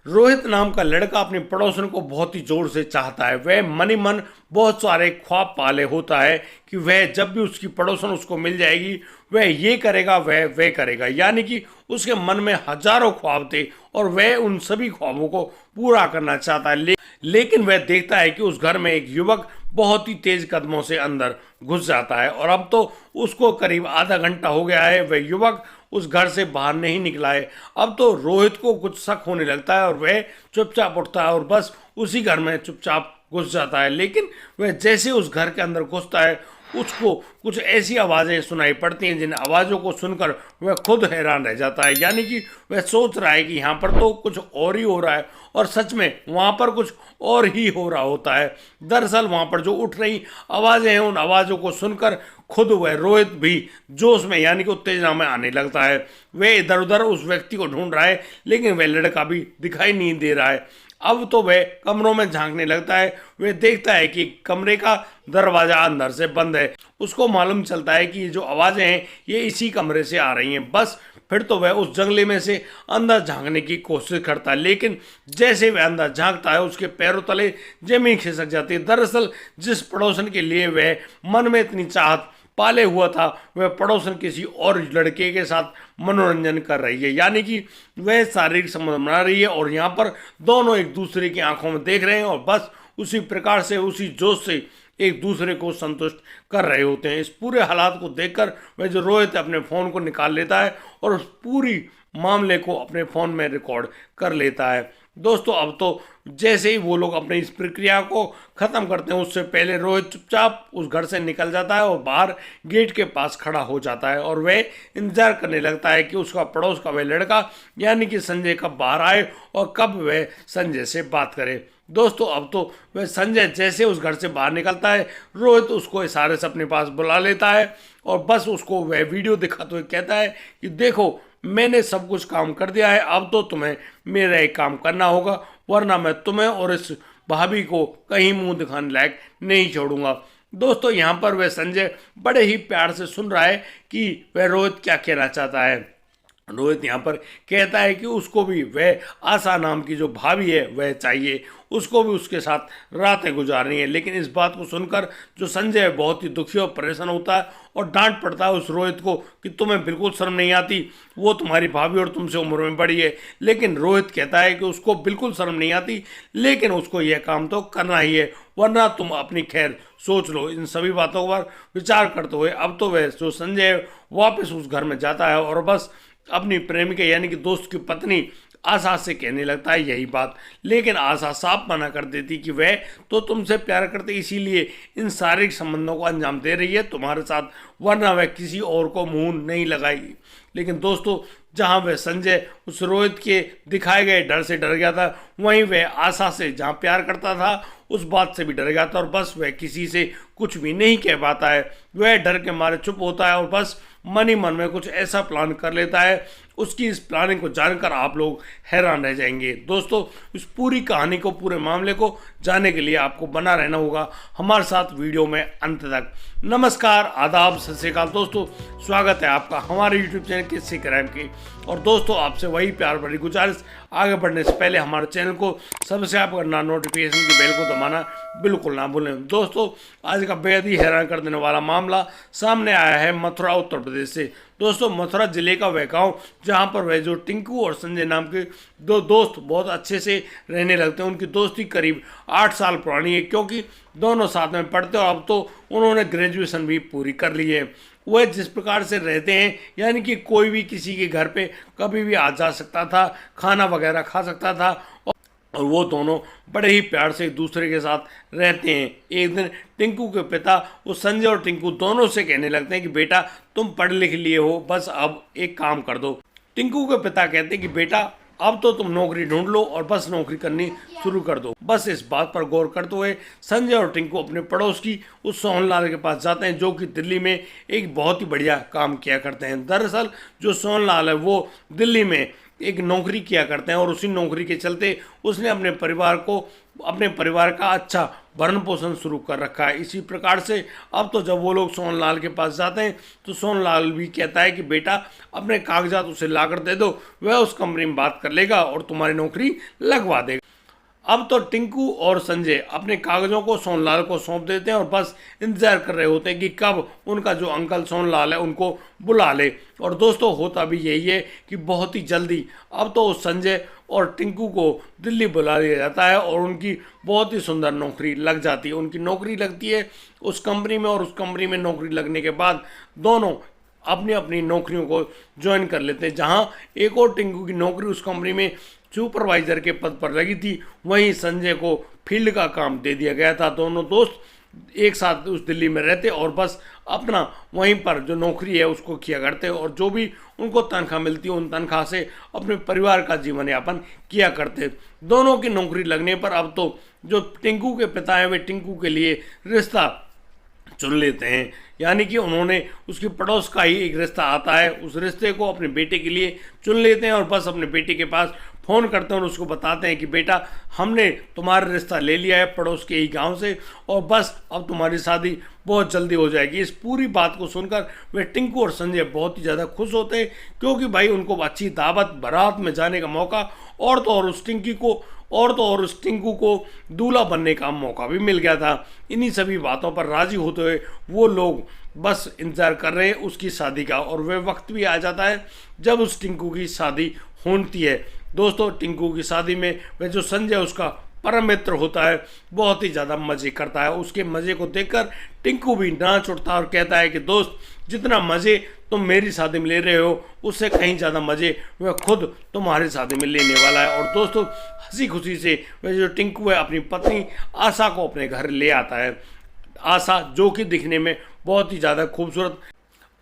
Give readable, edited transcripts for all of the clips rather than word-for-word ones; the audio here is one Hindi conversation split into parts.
रोहित नाम का लड़का अपनी पड़ोसन को बहुत ही जोर से चाहता है। वह मन ही मन बहुत सारे ख्वाब पाले होता है कि वह जब भी उसकी पड़ोसन उसको मिल जाएगी वह ये करेगा वह करेगा, यानी कि उसके मन में हजारों ख्वाब थे और वह उन सभी ख्वाबों को पूरा करना चाहता है। लेकिन वह देखता है कि उस घर में एक युवक बहुत ही तेज कदमों से अंदर घुस जाता है और अब तो उसको करीब आधा घंटा हो गया है, वह युवक उस घर से बाहर नहीं निकला है। अब तो रोहित को कुछ शक होने लगता है और वह चुपचाप उठता है और बस उसी घर में चुपचाप घुस जाता है। लेकिन वह जैसे उस घर के अंदर घुसता है उसको कुछ ऐसी आवाज़ें सुनाई पड़ती हैं जिन आवाज़ों को सुनकर वह खुद हैरान रह जाता है, यानी कि वह सोच रहा है कि यहाँ पर तो कुछ और ही हो रहा है और सच में वहाँ पर कुछ और ही हो रहा होता है। दरअसल वहाँ पर जो उठ रही आवाज़ें हैं उन आवाज़ों को सुनकर खुद वह रोहित भी जोश में यानी कि उत्तेजना में आने लगता है। वह इधर उधर उस व्यक्ति को ढूंढ रहा है लेकिन वह लड़का भी दिखाई नहीं दे रहा है। अब तो वह कमरों में झांकने लगता है। वह देखता है कि कमरे का दरवाजा अंदर से बंद है। उसको मालूम चलता है कि ये जो आवाज़ें हैं ये इसी कमरे से आ रही हैं। बस फिर तो वह उस जंगले में से अंदर झांकने की कोशिश करता है, लेकिन जैसे वह अंदर झांकता है उसके पैरों तले जमीन खिसक जाती है। दरअसल जिस पड़ोसन के लिए वह मन में इतनी चाहत पाले हुआ था वह पड़ोसन किसी और लड़के के साथ मनोरंजन कर रही है, यानी कि वह शारीरिक संबंध बना रही है और यहाँ पर दोनों एक दूसरे की आंखों में देख रहे हैं और बस उसी प्रकार से उसी जोश से एक दूसरे को संतुष्ट कर रहे होते हैं। इस पूरे हालात को देखकर वह जो रोहित अपने फ़ोन को निकाल लेता है और उस पूरी मामले को अपने फ़ोन में रिकॉर्ड कर लेता है। दोस्तों अब तो जैसे ही वो लोग अपनी इस प्रक्रिया को ख़त्म करते हैं उससे पहले रोहित चुपचाप उस घर से निकल जाता है और बाहर गेट के पास खड़ा हो जाता है और वह इंतज़ार करने लगता है कि उसका पड़ोस का वह लड़का यानी कि संजय कब बाहर आए और कब वह संजय से बात करे। दोस्तों अब तो वह संजय जैसे उस घर से बाहर निकलता है रोहित उसको इशारे से अपने पास बुला लेता है और बस उसको वह वीडियो दिखाते हुए कहता है कि देखो मैंने सब कुछ काम कर दिया है, अब तो तुम्हें मेरा एक काम करना होगा वरना मैं तुम्हें और इस भाभी को कहीं मुंह दिखाने लायक नहीं छोड़ूंगा। दोस्तों यहाँ पर वह संजय बड़े ही प्यार से सुन रहा है कि वह रोहित क्या कहना चाहता है। रोहित यहाँ पर कहता है कि उसको भी वह आशा नाम की जो भाभी है वह चाहिए, उसको भी उसके साथ रातें गुजारनी है। लेकिन इस बात को सुनकर जो संजय बहुत ही दुखी और परेशान होता है और डांट पड़ता है उस रोहित को कि तुम्हें बिल्कुल शर्म नहीं आती, वो तुम्हारी भाभी और तुमसे उम्र में बड़ी है। लेकिन रोहित कहता है कि उसको बिल्कुल शर्म नहीं आती लेकिन उसको यह काम तो करना ही है वरना तुम अपनी खैर सोच लो। इन सभी बातों पर विचार करते हुए अब तो वह जो संजय वापस उस घर में जाता है और बस अपनी प्रेमिका यानी कि दोस्त की पत्नी आशा से कहने लगता है यही बात। लेकिन आशा साफ मना कर देती कि वह तो तुमसे प्यार करते इसीलिए इन शारीरिक संबंधों को अंजाम दे रही है तुम्हारे साथ, वरना वह किसी और को मुंह नहीं लगाएगी। लेकिन दोस्तों जहां वह संजय उस रोहित के दिखाए गए डर से डर गया था वहीं वह आशा से जहां प्यार करता था उस बात से भी डर गया था और बस वह किसी से कुछ भी नहीं कह पाता है। वह डर के मारे चुप होता है और बस मन ही मन में कुछ ऐसा प्लान कर लेता है। उसकी इस प्लानिंग को जानकर आप लोग हैरान रह जाएंगे। दोस्तों इस पूरी कहानी को पूरे मामले को जानने के लिए आपको बना रहना होगा हमारे साथ वीडियो में अंत तक। नमस्कार, आदाब, सत श्री अकाल दोस्तों, स्वागत है आपका हमारे यूट्यूब चैनल किस्से क्राइम की। और दोस्तों आपसे वही प्यार भरी गुजारिश, आगे बढ़ने से पहले हमारे चैनल को सब्सक्राइब करना, नोटिफिकेशन की बेल को दबाना बिल्कुल ना भूलें। दोस्तों आज का बेहद ही हैरान कर देने वाला मामला सामने आया है मथुरा उत्तर प्रदेश से। दोस्तों मथुरा जिले का वह गाँव जहाँ पर वह जो टिंकू और संजय नाम के दो दोस्त बहुत अच्छे से रहने लगते हैं, उनकी दोस्ती करीब 8 साल पुरानी है क्योंकि दोनों साथ में पढ़ते और अब तो उन्होंने ग्रेजुएशन भी पूरी कर ली है। वह जिस प्रकार से रहते हैं यानी कि कोई भी किसी के घर पे कभी भी आ जा सकता था, खाना वगैरह खा सकता था और वो दोनों बड़े ही प्यार से एक दूसरे के साथ रहते हैं। एक दिन टिंकू के पिता उस संजय और टिंकू दोनों से कहने लगते हैं कि बेटा तुम पढ़ लिख लिए हो, बस अब एक काम कर दो। टिंकू के पिता कहते हैं कि बेटा अब तो तुम नौकरी ढूंढ लो और बस नौकरी करनी शुरू कर दो। बस इस बात पर गौर करते हुए संजय और टिंकू अपने पड़ोस की उस सोहनलाल के पास जाते हैं जो कि दिल्ली में एक बहुत ही बढ़िया काम किया करते हैं। दरअसल जो सोहनलाल है वो दिल्ली में एक नौकरी किया करते हैं और उसी नौकरी के चलते उसने अपने परिवार का अच्छा भरण पोषण शुरू कर रखा है। इसी प्रकार से अब तो जब वो लोग सोनलाल के पास जाते हैं तो सोनलाल भी कहता है कि बेटा अपने कागजात उसे लाकर दे दो, वह उस कंपनी में बात कर लेगा और तुम्हारी नौकरी लगवा देगा। अब तो टिंकू और संजय अपने कागजों को सोनलाल को सौंप देते हैं और बस इंतजार कर रहे होते हैं कि कब उनका जो अंकल सोनलाल है उनको बुला ले। और दोस्तों होता भी यही है कि बहुत ही जल्दी अब तो उस संजय और टिंकू को दिल्ली बुला लिया जाता है और उनकी बहुत ही सुंदर नौकरी लग जाती है। उनकी नौकरी लगती है उस कंपनी में और उस कंपनी में नौकरी लगने के बाद दोनों अपनी अपनी नौकरियों को ज्वाइन कर लेते हैं। जहाँ एक और टिंकू की नौकरी उस कंपनी में सुपरवाइजर के पद पर लगी थी, वहीं संजय को फील्ड का काम दे दिया गया था। दोनों दोस्त एक साथ उस दिल्ली में रहते और बस अपना वहीं पर जो नौकरी है उसको किया करते और जो भी उनको तनख्वाह मिलती उन तनख्वाह से अपने परिवार का जीवन यापन किया करते। दोनों की नौकरी लगने पर अब तो जो टिंकू के पिता हैं वे टिंकू के लिए रिश्ता चुन लेते हैं, यानी कि उन्होंने उसकी पड़ोस का ही एक रिश्ता आता है, उस रिश्ते को अपने बेटे के लिए चुन लेते हैं और बस अपने बेटे के पास फ़ोन करते हैं और उसको बताते हैं कि बेटा हमने तुम्हारा रिश्ता ले लिया है पड़ोस के ही गांव से और बस अब तुम्हारी शादी बहुत जल्दी हो जाएगी। इस पूरी बात को सुनकर वे टिंकू और संजय बहुत ही ज़्यादा खुश होते हैं, क्योंकि भाई उनको अच्छी दावत बारात में जाने का मौका और तो और उस टिंकू को दूल्हा बनने का मौका भी मिल गया था। इन्हीं सभी बातों पर राजी होते हुए वो लोग बस इंतज़ार कर रहे हैं उसकी शादी का और वह वक्त भी आ जाता है जब उस टिंकू की शादी होती है। दोस्तों टिंकू की शादी में वह जो संजय उसका परम मित्र होता है बहुत ही ज़्यादा मज़े करता है। उसके मज़े को देखकर टिंकू भी नाच उठता है और कहता है कि दोस्त जितना मज़े तुम मेरी शादी में ले रहे हो उससे कहीं ज़्यादा मज़े वह खुद तुम्हारी शादी में लेने वाला है। और दोस्तों हंसी खुशी से वह जो टिंकू है अपनी पत्नी आशा को अपने घर ले आता है। आशा जो कि दिखने में बहुत ही ज़्यादा खूबसूरत,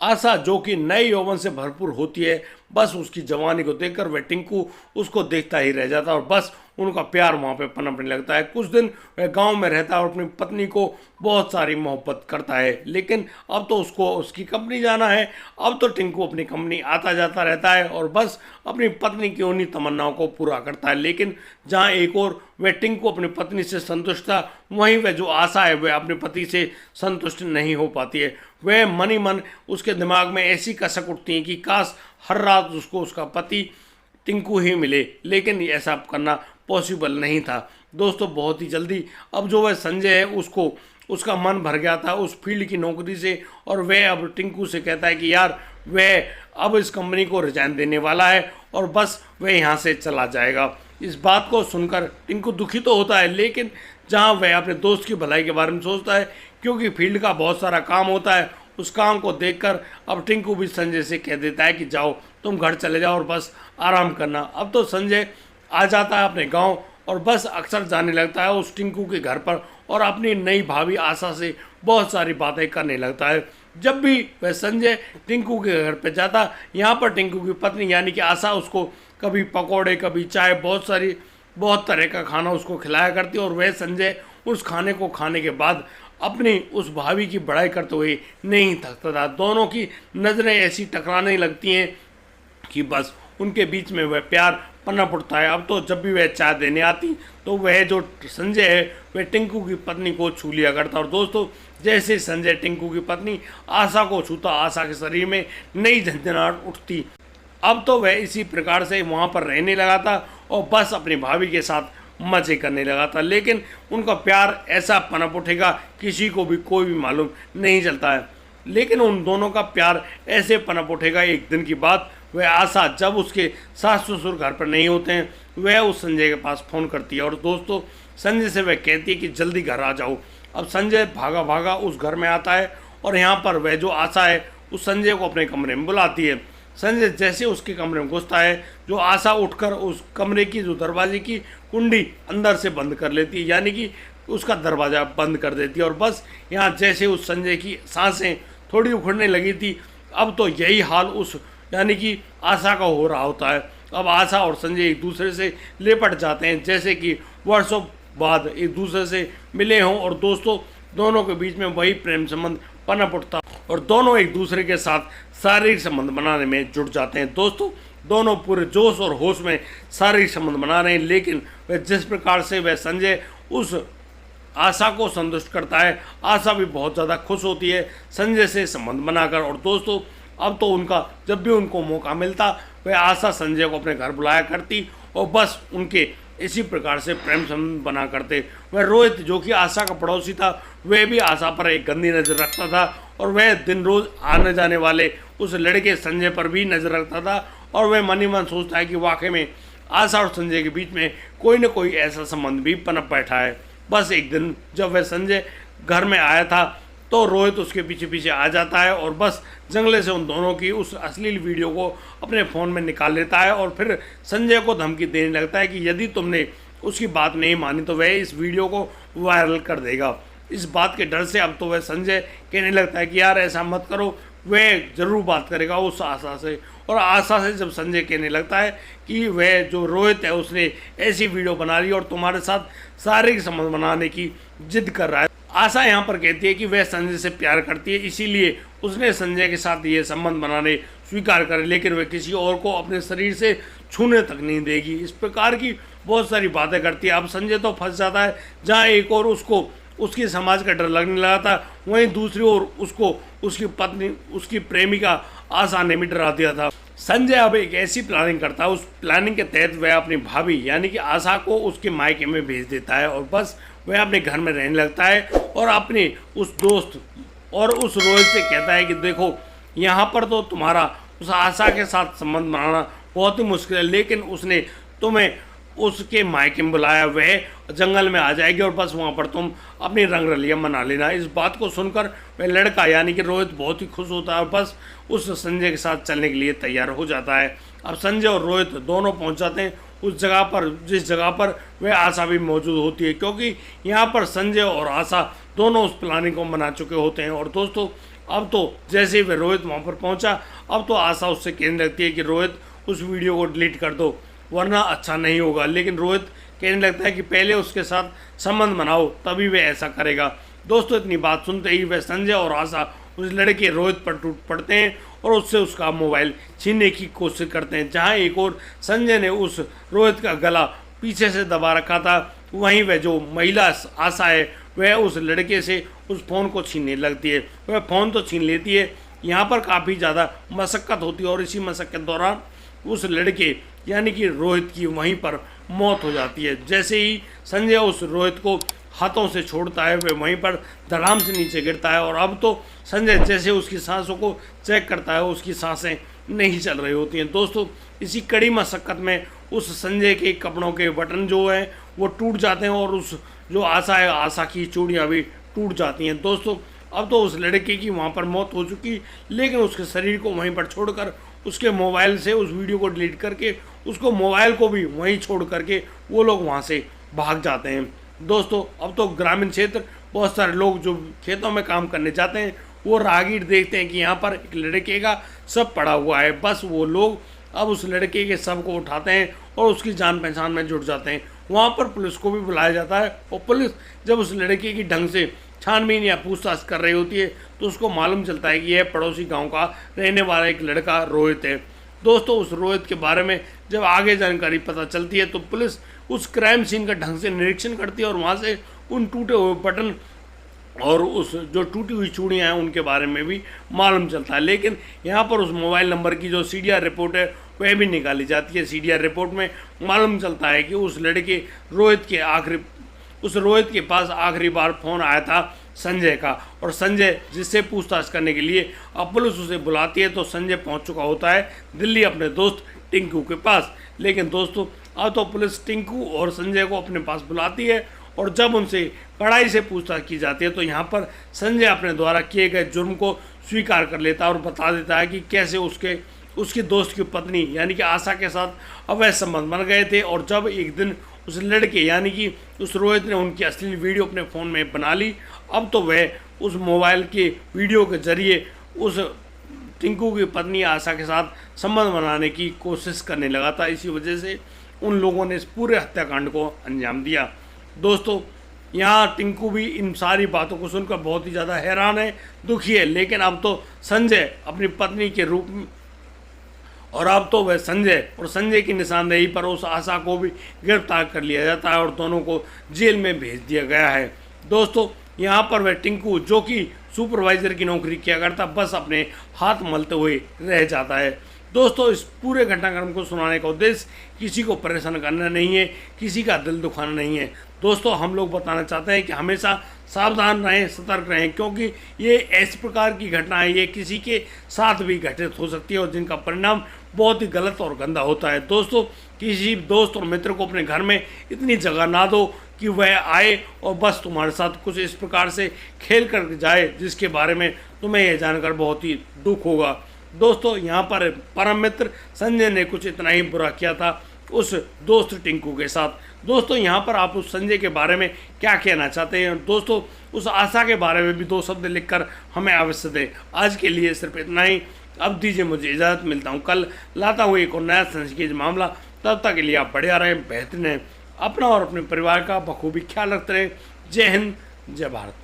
आशा जो कि नए यौवन से भरपूर होती है, बस उसकी जवानी को देखकर वह टिंकू उसको देखता ही रह जाता है और बस उनका प्यार वहाँ पे पनपने लगता है। कुछ दिन वह गांव में रहता है और अपनी पत्नी को बहुत सारी मोहब्बत करता है, लेकिन अब तो उसको उसकी कंपनी जाना है। अब तो टिंकू अपनी कंपनी आता जाता रहता है और बस अपनी पत्नी की उन्हीं तमन्नाओं को पूरा करता है। लेकिन जहाँ एक और वह टिंकू अपनी पत्नी से संतुष्ट था, वहीं वह जो आशा है वह अपने पति से संतुष्ट नहीं हो पाती है। वह मन ही मन उसके दिमाग में ऐसी कसक उठती है कि काश हर रात उसको उसका पति टिंकू ही मिले, लेकिन ऐसा करना पॉसिबल नहीं था। दोस्तों बहुत ही जल्दी अब जो वह संजय है उसको उसका मन भर गया था उस फील्ड की नौकरी से और वह अब टिंकू से कहता है कि यार वह अब इस कंपनी को रिजाइन देने वाला है और बस वह यहाँ से चला जाएगा। इस बात को सुनकर टिंकू दुखी तो होता है, लेकिन जहाँ वह अपने दोस्त की भलाई के बारे में सोचता है, क्योंकि फील्ड का बहुत सारा काम होता है, उस काम को देखकर अब टिंकू भी संजय से कह देता है कि जाओ तुम घर चले जाओ और बस आराम करना। अब तो संजय आ जाता है अपने गांव और बस अक्सर जाने लगता है उस टिंकू के घर पर और अपनी नई भाभी आशा से बहुत सारी बातें करने लगता है। जब भी वह संजय टिंकू के घर पर जाता, यहाँ पर टिंकू की पत्नी यानी कि आशा उसको कभी पकौड़े कभी चाय बहुत तरह का खाना उसको खिलाया करती है और वह संजय उस खाने को खाने के बाद अपनी उस भाभी की बड़ाई करते हुए नहीं थकता था। दोनों की नज़रें ऐसी टकराने लगती हैं कि बस उनके बीच में वह प्यार पनप उठता है। अब तो जब भी वह चाय देने आती तो वह जो संजय है वह टिंकू की पत्नी को छू लिया करता। और दोस्तों जैसे संजय टिंकू की पत्नी आशा को छूता, आशा के शरीर में नई झंझनाहट उठती। अब तो वह इसी प्रकार से वहाँ पर रहने लगा था और बस अपनी भाभी के साथ मजे करने लगा था। लेकिन उनका प्यार ऐसा पनप उठेगा किसी को भी कोई भी मालूम नहीं चलता है। लेकिन उन दोनों का प्यार ऐसे पनप उठेगा, एक दिन की बात वह आशा जब उसके सास ससुर घर पर नहीं होते हैं वह उस संजय के पास फ़ोन करती है और दोस्तों संजय से वह कहती है कि जल्दी घर आ जाओ। अब संजय भागा भागा उस घर में आता है और यहाँ पर वह जो आशा है उस संजय को अपने कमरे में बुलाती है। संजय जैसे उसके कमरे में घुसता है, जो आशा उठकर उस कमरे की जो दरवाजे की कुंडी अंदर से बंद कर लेती है, यानी कि उसका दरवाज़ा बंद कर देती है। और बस यहाँ जैसे उस संजय की सांसें थोड़ी उखड़ने लगी थी, अब तो यही हाल उस यानी कि आशा का हो रहा होता है। अब आशा और संजय एक दूसरे से लिपट जाते हैं जैसे कि वर्षों बाद एक दूसरे से मिले हों और दोस्तों दोनों के बीच में वही प्रेम संबंध पनप उठता और दोनों एक दूसरे के साथ शारीरिक संबंध बनाने में जुट जाते हैं। दोस्तों दोनों पूरे जोश और होश में शारीरिक संबंध बना रहे हैं, लेकिन वह जिस प्रकार से वह संजय उस आशा को संतुष्ट करता है। आशा भी बहुत ज़्यादा खुश होती है संजय से संबंध बनाकर। और दोस्तों अब तो उनका जब भी उनको मौका मिलता वह आशा संजय को अपने घर बुलाया करती और बस उनके इसी प्रकार से प्रेम संबंध बना करते। वह रोहित जो कि आशा का पड़ोसी था वह भी आशा पर एक गंदी नज़र रखता था और वह दिन रोज आने जाने वाले उस लड़के संजय पर भी नज़र रखता था और वह मन ही मन सोचता है कि वाकई में आशा और संजय के बीच में कोई न कोई ऐसा संबंध भी पनप बैठा है। बस एक दिन जब वह संजय घर में आया था तो रोहित उसके पीछे पीछे आ जाता है और बस जंगले से उन दोनों की उस अश्लील वीडियो को अपने फ़ोन में निकाल लेता है और फिर संजय को धमकी देने लगता है कि यदि तुमने उसकी बात नहीं मानी तो वह इस वीडियो को वायरल कर देगा। इस बात के डर से अब तो वह संजय कहने लगता है कि यार ऐसा मत करो, वह ज़रूर बात करेगा उस आशा से। और आशा से जब संजय कहने लगता है कि वह जो रोहित है उसने ऐसी वीडियो बना ली और तुम्हारे साथ शारीरिक संबंध बनाने की जिद कर रहा है, आशा यहाँ पर कहती है कि वह संजय से प्यार करती है इसीलिए उसने संजय के साथ ये संबंध बनाने स्वीकार करे, लेकिन वह किसी और को अपने शरीर से छूने तक नहीं देगी। इस प्रकार की बहुत सारी बातें करती है। अब संजय तो फंस जाता है, जहाँ एक और उसको उसकी समाज का डर लगने लगा था, वहीं दूसरी ओर उसको उसकी पत्नी उसकी प्रेमिका आशा ने भी डरा दिया था। संजय अब एक ऐसी प्लानिंग करता है, उस प्लानिंग के तहत वह अपनी भाभी यानी कि आशा को उसके मायके में भेज देता है और बस वह अपने घर में रहने लगता है और अपने उस दोस्त और उस रोहित से कहता है कि देखो यहाँ पर तो तुम्हारा उस आशा के साथ संबंध बनाना बहुत ही मुश्किल है, लेकिन उसने तुम्हें उसके मायके में बुलाया, वह जंगल में आ जाएगी और बस वहाँ पर तुम अपनी रंग रलियाँ मना लेना। इस बात को सुनकर वह लड़का यानी कि रोहित बहुत ही खुश होता है और बस उस संजय के साथ चलने के लिए तैयार हो जाता है। अब संजय और रोहित दोनों पहुँच जाते हैं उस जगह पर जिस जगह पर वह आशा भी मौजूद होती है, क्योंकि यहाँ पर संजय और आशा दोनों उस प्लानिंग को बना चुके होते हैं। और दोस्तों अब तो जैसे ही वह रोहित वहाँ पर पहुँचा अब तो आशा उससे कहने लगती है कि रोहित उस वीडियो को डिलीट कर दो वरना अच्छा नहीं होगा, लेकिन रोहित कहने लगता है कि पहले उसके साथ संबंध बनाओ तभी वह ऐसा करेगा। दोस्तों इतनी बात सुनते ही वह संजय और आशा उस लड़के रोहित पर टूट पड़ते हैं और उससे उसका मोबाइल छीनने की कोशिश करते हैं। जहां एक और संजय ने उस रोहित का गला पीछे से दबा रखा था, वहीं वह जो महिला आशा है वह उस लड़के से उस फ़ोन को छीनने लगती है। वह फ़ोन तो छीन लेती है, यहाँ पर काफ़ी ज़्यादा मशक्क़त होती है और इसी मशक्क़त दौरान उस लड़के यानी कि रोहित की वहीं पर मौत हो जाती है। जैसे ही संजय उस रोहित को हाथों से छोड़ता है वह वहीं पर धड़ाम से नीचे गिरता है और अब तो संजय जैसे उसकी सांसों को चेक करता है उसकी सांसें नहीं चल रही होती हैं। दोस्तों इसी कड़ी मशक्क़त में उस संजय के कपड़ों के बटन जो हैं वो टूट जाते हैं और उस जो आशा है आशा की चूड़ियाँ भी टूट जाती हैं। दोस्तों अब तो उस लड़के की वहाँ पर मौत हो चुकी, लेकिन उसके शरीर को वहीं पर छोड़कर उसके मोबाइल से उस वीडियो को डिलीट करके उसको मोबाइल को भी वहीं छोड़ करके वो लोग वहाँ से भाग जाते हैं। दोस्तों अब तो ग्रामीण क्षेत्र बहुत सारे लोग जो खेतों में काम करने जाते हैं वो राहगीर देखते हैं कि यहाँ पर एक लड़के का शव पड़ा हुआ है, बस वो लोग अब उस लड़के के शव को उठाते हैं और उसकी जान पहचान में जुट जाते हैं। वहाँ पर पुलिस को भी बुलाया जाता है और पुलिस जब उस लड़के की ढंग से छानबीन या पूछताछ कर रही होती है तो उसको मालूम चलता है कि यह पड़ोसी गांव का रहने वाला एक लड़का रोहित है। दोस्तों उस रोहित के बारे में जब आगे जानकारी पता चलती है तो पुलिस उस क्राइम सीन का ढंग से निरीक्षण करती है और वहाँ से उन टूटे हुए बटन और उस जो टूटी हुई चूड़ियाँ हैं उनके बारे में भी मालूम चलता है। लेकिन यहाँ पर उस मोबाइल नंबर की जो सीडीआर रिपोर्ट है वह भी निकाली जाती है। सीडीआर रिपोर्ट में मालूम चलता है कि उस लड़के रोहित के पास आखिरी बार फ़ोन आया था संजय का, और संजय जिससे पूछताछ करने के लिए अब पुलिस उसे बुलाती है तो संजय पहुंच चुका होता है दिल्ली अपने दोस्त टिंकू के पास। लेकिन दोस्तों अब तो पुलिस टिंकू और संजय को अपने पास बुलाती है और जब उनसे कड़ाई से पूछताछ की जाती है तो यहाँ पर संजय अपने द्वारा किए गए जुर्म को स्वीकार कर लेता है और बता देता है कि कैसे उसके दोस्त की पत्नी यानी कि आशा के साथ अवैध संबंध बन गए थे और जब एक दिन उस लड़के यानी कि उस रोहित ने उनकी अश्लील वीडियो अपने फ़ोन में बना ली, अब तो वह उस मोबाइल के वीडियो के जरिए उस टिंकू की पत्नी आशा के साथ संबंध बनाने की कोशिश करने लगा था। इसी वजह से उन लोगों ने इस पूरे हत्याकांड को अंजाम दिया। दोस्तों यहाँ टिंकू भी इन सारी बातों को सुनकर बहुत ही ज़्यादा हैरान है, दुखी है, लेकिन अब तो संजय अपनी पत्नी के रूप में और अब तो वह संजय की निशानदेही पर उस आशा को भी गिरफ्तार कर लिया जाता है और दोनों को जेल में भेज दिया गया है। दोस्तों यहाँ पर वह टिंकू जो कि सुपरवाइजर की नौकरी किया करता बस अपने हाथ मलते हुए रह जाता है। दोस्तों इस पूरे घटनाक्रम को सुनाने का उद्देश्य किसी को परेशान करना नहीं है, किसी का दिल दुखाना नहीं है। दोस्तों हम लोग बताना चाहते हैं कि हमेशा सावधान रहें, सतर्क रहें, क्योंकि ये इस प्रकार की घटनाएं ये किसी के साथ भी घटित हो सकती है और जिनका परिणाम बहुत ही गलत और गंदा होता है। दोस्तों किसी दोस्त और मित्र को अपने घर में इतनी जगह ना दो कि वह आए और बस तुम्हारे साथ कुछ इस प्रकार से खेल कर जाए जिसके बारे में तुम्हें यह जानकर बहुत ही दुख होगा। दोस्तों यहाँ पर परम मित्र संजय ने कुछ इतना ही बुरा किया था उस दोस्त टिंकू के साथ। दोस्तों यहाँ पर आप उस संजय के बारे में क्या कहना चाहते हैं? दोस्तों उस आशा के बारे में भी 2 शब्द लिखकर हमें अवश्य दें। आज के लिए सिर्फ इतना ही, अब दीजिए मुझे इजाज़त, मिलता हूँ कल लाता हुआ एक और नया संस्कृत मामला। तब तक के लिए आप बढ़िया रहें, बेहतरीन रहें, अपना और अपने परिवार का बखूबी ख्याल रखते रहें। जय हिंद, जय भारत।